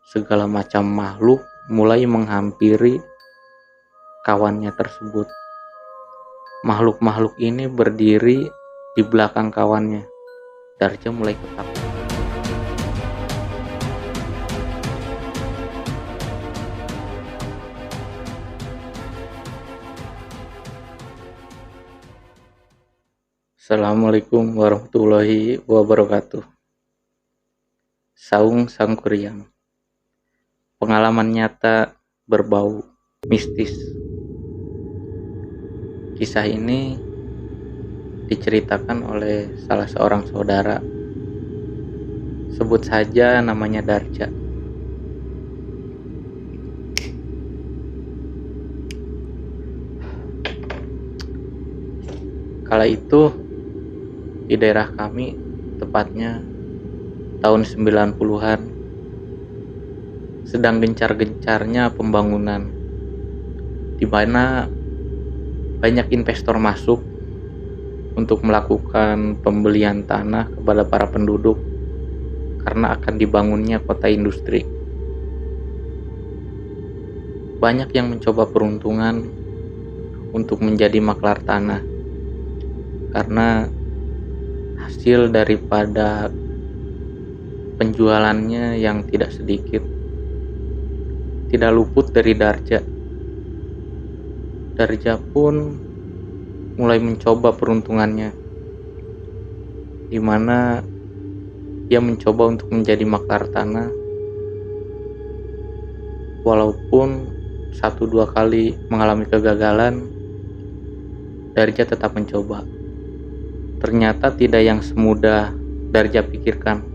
segala macam makhluk mulai menghampiri kawannya tersebut. Makhluk-makhluk ini berdiri di belakang kawannya. Darja mulai ketakutan. Assalamualaikum warahmatullahi wabarakatuh. Saung Sangkuriang. Pengalaman nyata berbau mistis. Kisah ini diceritakan oleh salah seorang saudara. Sebut saja namanya Darja. Kala itu di daerah kami, tepatnya tahun 90-an, sedang gencar-gencarnya pembangunan, di mana banyak investor masuk untuk melakukan pembelian tanah kepada para penduduk karena akan dibangunnya kota industri. Banyak yang mencoba peruntungan untuk menjadi maklar tanah karena hasil daripada penjualannya yang tidak sedikit tidak luput dari Darja. Darja pun mulai mencoba peruntungannya, di mana dia mencoba untuk menjadi maklar tanah. Walaupun 1-2 kali mengalami kegagalan, Darja tetap mencoba. Ternyata tidak yang semudah Darja pikirkan.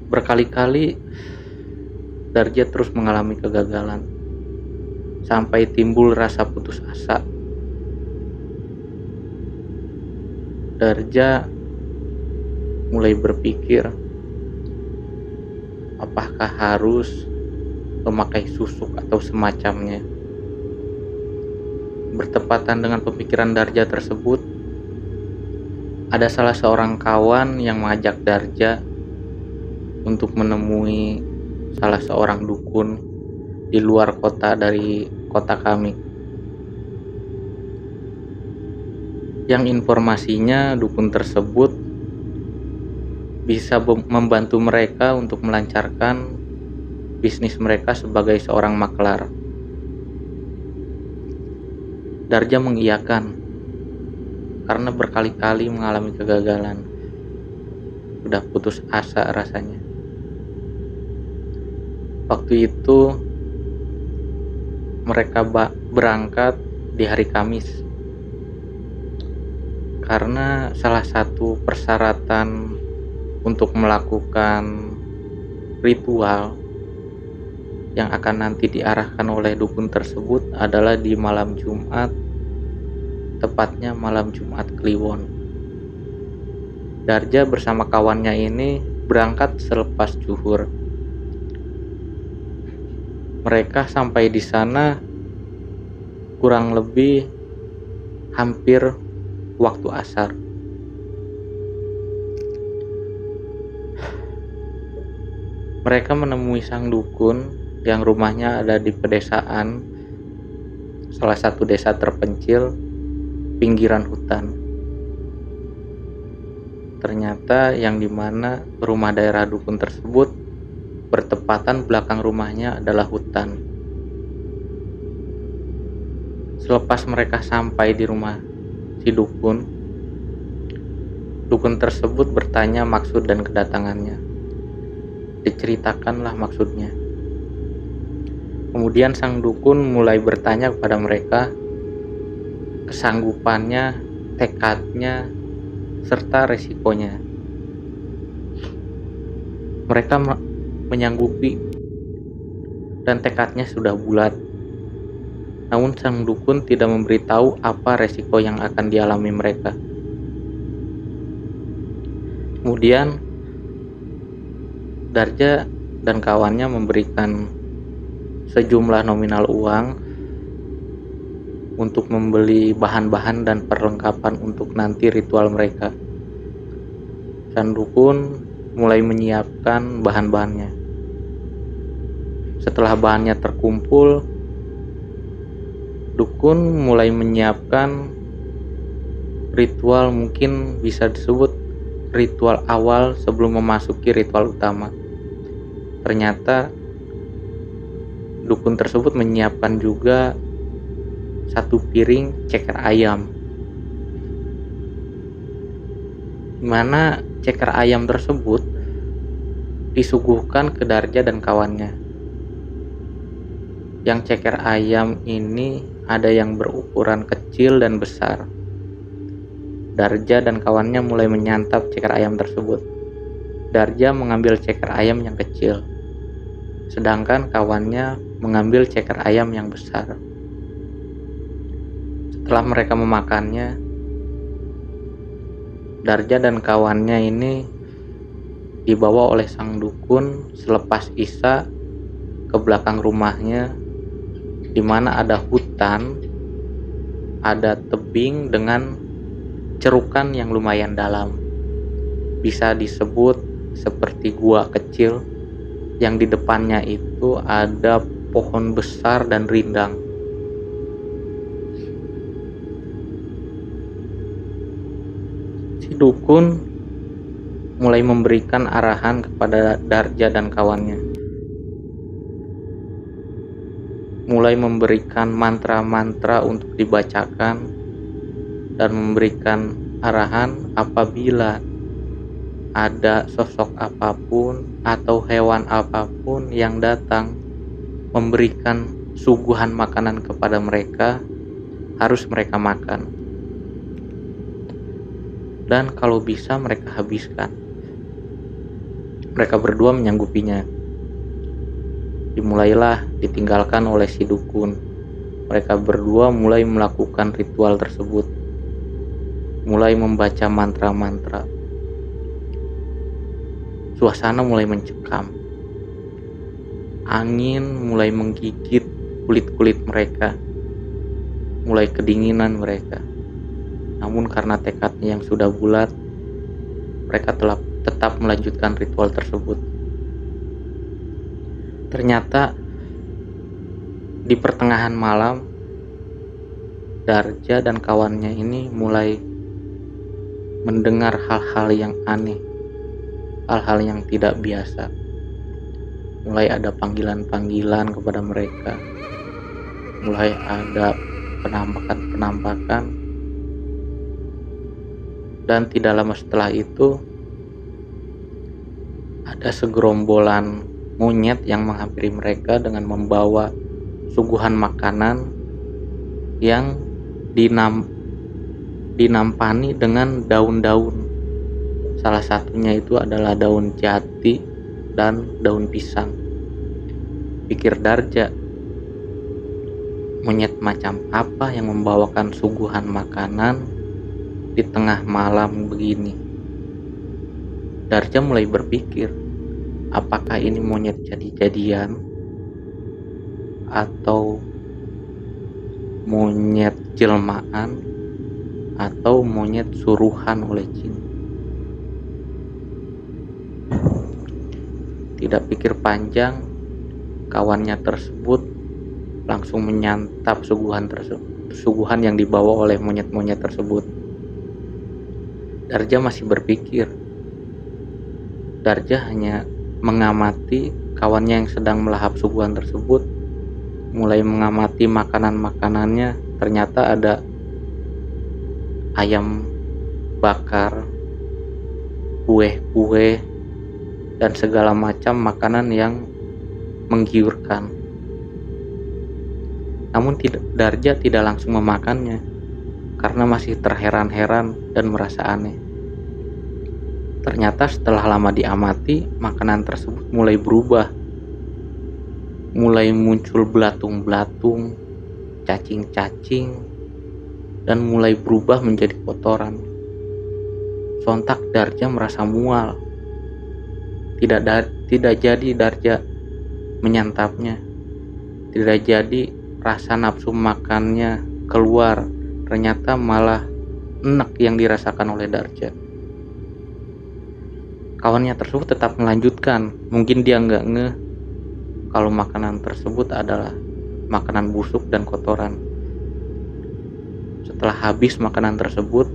Berkali-kali Darja terus mengalami kegagalan, sampai timbul rasa putus asa. Darja mulai berpikir, apakah harus memakai susuk atau semacamnya. Bertepatan dengan pemikiran Darja tersebut, ada salah seorang kawan yang mengajak Darja untuk menemui salah seorang dukun di luar kota dari kota kami. Yang informasinya dukun tersebut bisa membantu mereka untuk melancarkan bisnis mereka sebagai seorang maklar. Darja mengiyakan karena berkali-kali mengalami kegagalan. Sudah putus asa rasanya. Waktu itu mereka berangkat di hari Kamis karena salah satu persyaratan untuk melakukan ritual yang akan nanti diarahkan oleh dukun tersebut adalah di malam Jumat, tepatnya malam Jumat Kliwon. Darja bersama kawannya ini berangkat selepas zuhur. Mereka sampai di sana kurang lebih hampir waktu asar. Mereka menemui sang dukun yang rumahnya ada di pedesaan, salah satu desa terpencil, pinggiran hutan. Ternyata yang dimana rumah daerah dukun tersebut bertepatan belakang rumahnya adalah hutan. Selepas mereka sampai di rumah si dukun tersebut bertanya maksud dan kedatangannya. Diceritakanlah maksudnya. Kemudian sang dukun mulai bertanya kepada mereka kesanggupannya, tekadnya, serta resikonya. Mereka menyanggupi dan tekadnya sudah bulat. Namun sang dukun tidak memberitahu apa resiko yang akan dialami mereka. Kemudian Darja dan kawannya memberikan sejumlah nominal uang untuk membeli bahan-bahan dan perlengkapan untuk nanti ritual mereka. Sang dukun mulai menyiapkan bahan-bahannya. Setelah bahannya terkumpul, dukun mulai menyiapkan ritual, mungkin bisa disebut ritual awal sebelum memasuki ritual utama. Ternyata dukun tersebut menyiapkan juga 1 piring ceker ayam, dimana ceker ayam tersebut disuguhkan ke Darja dan kawannya. Yang ceker ayam ini ada yang berukuran kecil dan besar. Darja dan kawannya mulai menyantap ceker ayam tersebut. Darja mengambil ceker ayam yang kecil, sedangkan kawannya mengambil ceker ayam yang besar. Setelah mereka memakannya, Darja dan kawannya ini dibawa oleh sang dukun selepas Isya ke belakang rumahnya, di mana ada hutan, ada tebing dengan cerukan yang lumayan dalam. Bisa disebut seperti gua kecil yang di depannya itu ada pohon besar dan rindang. Si dukun mulai memberikan arahan kepada Darja dan kawannya, mulai memberikan mantra-mantra untuk dibacakan dan memberikan arahan apabila ada sosok apapun atau hewan apapun yang datang memberikan suguhan makanan kepada mereka, harus mereka makan, dan kalau bisa mereka habiskan. Mereka berdua menyanggupinya. Dimulailah ditinggalkan oleh si dukun. Mereka berdua mulai melakukan ritual tersebut, mulai membaca mantra-mantra. Suasana mulai mencekam. Angin mulai menggigit kulit-kulit mereka, mulai kedinginan mereka. Namun karena tekadnya yang sudah bulat, mereka tetap melanjutkan ritual tersebut. Ternyata di pertengahan malam, Darja dan kawannya ini mulai mendengar hal-hal yang aneh, hal-hal yang tidak biasa. Mulai ada panggilan-panggilan kepada mereka, mulai ada penampakan-penampakan, dan tidak lama setelah itu ada segerombolan monyet yang menghampiri mereka dengan membawa suguhan makanan yang dinampani dengan daun-daun. Salah satunya itu adalah daun jati dan daun pisang. Pikir Darja, monyet macam apa yang membawakan suguhan makanan di tengah malam begini? Darja mulai berpikir, apakah ini monyet jadi-jadian atau monyet jelmaan atau monyet suruhan oleh jin? Tidak pikir panjang, kawannya tersebut langsung menyantap suguhan yang dibawa oleh monyet-monyet tersebut. Darja masih berpikir. Darja hanya mengamati kawannya yang sedang melahap suguhan tersebut, mulai mengamati makanan-makanannya. Ternyata ada ayam bakar, kue-kue, dan segala macam makanan yang menggiurkan. Namun Darja tidak langsung memakannya karena masih terheran-heran dan merasa aneh. Ternyata setelah lama diamati, makanan tersebut mulai berubah. Mulai muncul belatung-belatung, cacing-cacing, dan mulai berubah menjadi kotoran. Sontak Darja merasa mual. Tidak jadi Darja menyantapnya. Tidak jadi rasa nafsu makannya keluar. Ternyata malah enak yang dirasakan oleh Darja. Kawannya tersebut tetap melanjutkan. Mungkin dia nggak ngeh kalau makanan tersebut adalah makanan busuk dan kotoran. Setelah habis makanan tersebut,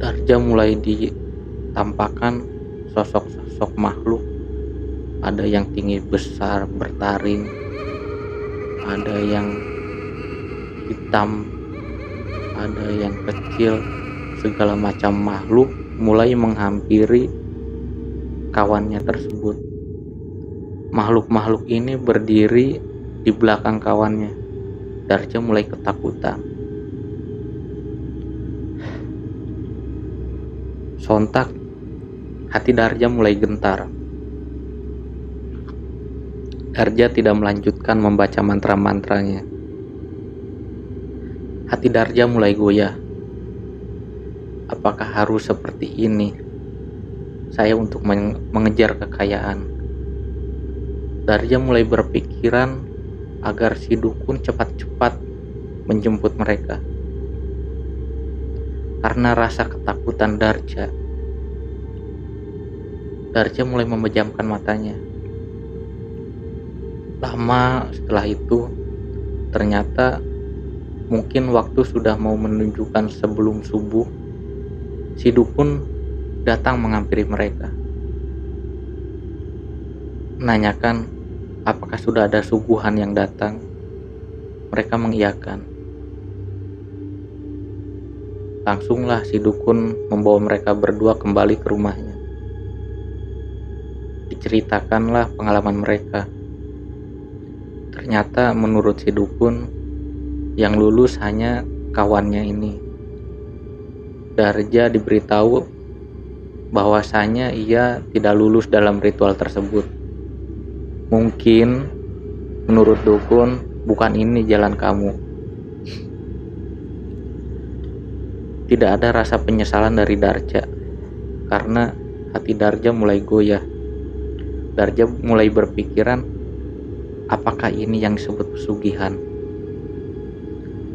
Darja mulai ditampakkan sosok-sosok makhluk. Ada yang tinggi besar bertaring, ada yang hitam, ada yang kecil. Segala macam makhluk mulai menghampiri kawannya tersebut. Makhluk-makhluk ini berdiri di belakang kawannya. Darja mulai ketakutan. Sontak hati Darja mulai gentar. Darja tidak melanjutkan membaca mantra-mantranya. Hati Darja mulai goyah. Apakah harus seperti ini saya untuk mengejar kekayaan? Darja mulai berpikiran agar si dukun cepat-cepat menjemput mereka. Karena rasa ketakutan Darja mulai memejamkan matanya. Lama setelah itu, ternyata mungkin waktu sudah mau menunjukkan sebelum subuh, si dukun datang menghampiri mereka. Menanyakan apakah sudah ada suguhan yang datang. Mereka mengiyakan. Langsunglah si dukun membawa mereka berdua kembali ke rumahnya. Diceritakanlah pengalaman mereka. Ternyata menurut si dukun, yang lulus hanya kawannya ini. Darja diberitahu bahwasanya ia tidak lulus dalam ritual tersebut. Mungkin menurut dukun bukan ini jalan kamu. Tidak ada rasa penyesalan dari Darja karena hati Darja mulai goyah. Darja mulai berpikiran, apakah ini yang disebut pesugihan?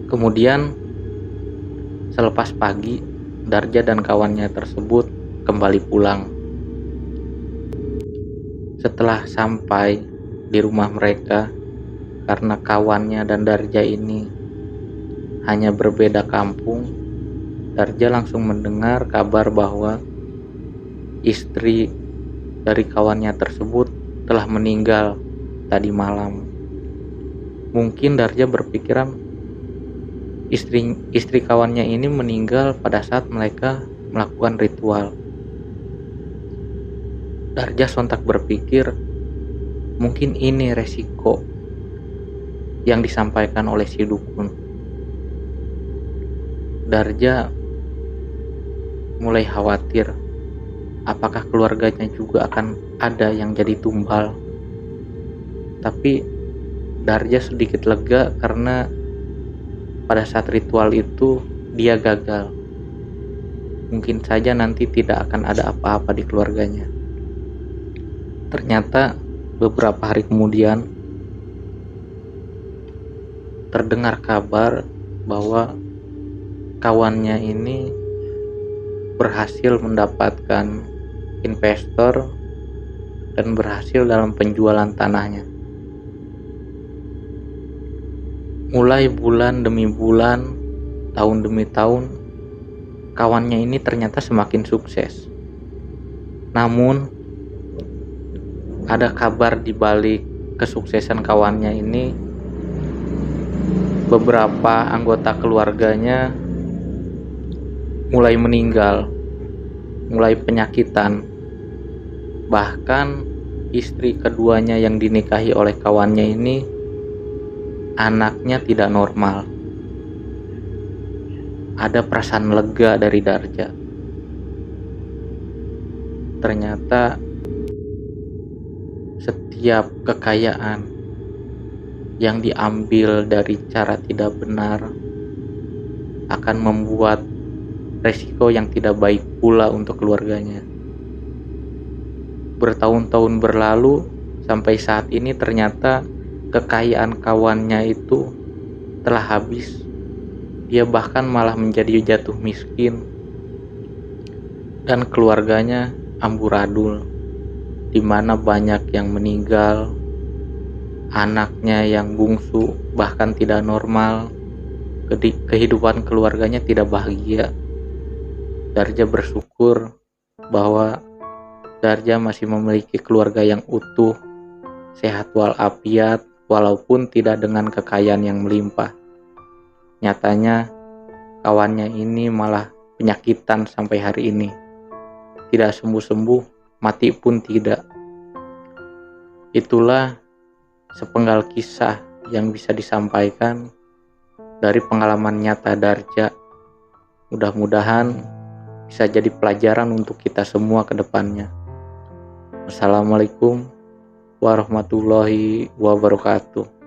Kemudian selepas pagi, Darja dan kawannya tersebut kembali pulang. Setelah sampai di rumah mereka, karena kawannya dan Darja ini hanya berbeda kampung, Darja langsung mendengar kabar bahwa istri dari kawannya tersebut telah meninggal tadi malam. Mungkin Darja berpikiran istri kawannya ini meninggal pada saat mereka melakukan ritual. Darja sontak berpikir, mungkin ini resiko yang disampaikan oleh si dukun. Darja mulai khawatir, apakah keluarganya juga akan ada yang jadi tumbal. Tapi Darja sedikit lega karena pada saat ritual itu dia gagal. Mungkin saja nanti tidak akan ada apa-apa di keluarganya. Ternyata beberapa hari kemudian terdengar kabar bahwa kawannya ini berhasil mendapatkan investor dan berhasil dalam penjualan tanahnya. Mulai bulan demi bulan, tahun demi tahun, kawannya ini ternyata semakin sukses. Namun, ada kabar di balik kesuksesan kawannya ini, beberapa anggota keluarganya mulai meninggal, mulai penyakitan. Bahkan istri keduanya yang dinikahi oleh kawannya ini, anaknya tidak normal. Ada perasaan lega dari Darja. Ternyata setiap kekayaan yang diambil dari cara tidak benar akan membuat resiko yang tidak baik pula untuk keluarganya. Bertahun-tahun berlalu sampai saat ini ternyata kekayaan kawannya itu telah habis. Dia bahkan malah menjadi jatuh miskin dan keluarganya amburadul, di mana banyak yang meninggal, anaknya yang bungsu bahkan tidak normal, kehidupan keluarganya tidak bahagia. Darja bersyukur bahwa Darja masih memiliki keluarga yang utuh, sehat walafiat, walaupun tidak dengan kekayaan yang melimpah. Nyatanya kawannya ini malah penyakitan sampai hari ini. Tidak sembuh-sembuh, mati pun tidak. Itulah sepenggal kisah yang bisa disampaikan dari pengalaman nyata Darja. Mudah-mudahan bisa jadi pelajaran untuk kita semua ke depannya. Wassalamualaikum warahmatullahi wabarakatuh.